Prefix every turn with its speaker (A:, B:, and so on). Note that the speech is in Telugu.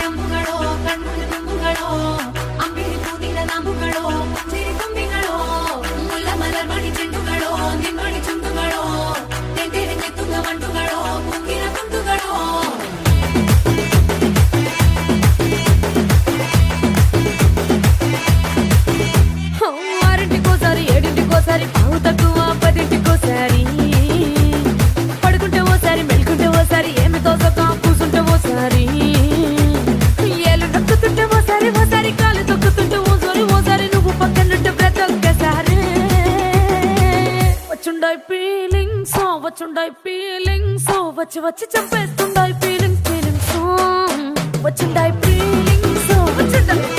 A: ತಂಬುಗಳೋ ಕಣ್ಮುಂಡು ತುಂಬುಗಳೋ ಅಂಬಿಳಿ ಪೂದಿನ ನಾಂಬುಗಳೋ ಚಿರಿ ತುಂಬಿಗಳೋ ಮುಲ್ಲ ಮಲರ್ ಮಣಿ ಚೆಂಡುಗಳೋ ನಿನ್ಮಣಿ ಚುಂಡುಗಳೋ ತೆಂಟೆರೆ ತುಂಗ ಮಂಟುಗಳೋ ಕುಂಗಿನ ಕುಂಟುಗಳೋ ఆరింటికోసారి ఏడింటికోసారి పావు తక్కువ పదింటికోసారి పడుకుంటే ఓసారి మెలుకుంటే ఓసారి ఏమి తోసక కూసుంటే ఓసారి ఏళ్ళు నొక్కుతుంటే ఓసారి ఓసారి కాలు తొక్కుతుంటే ఓసారి నువ్వు పక్కనుంటే ప్రతి ఒక్కసారి వచ్చుండాయి ఫీలింగ్స్ వచ్చి వచ్చి చంపేస్తుండాయి ఫీలింగ్స్ వచ్చుండాయి ఫీలింగ్స్ వచ్చుండాయి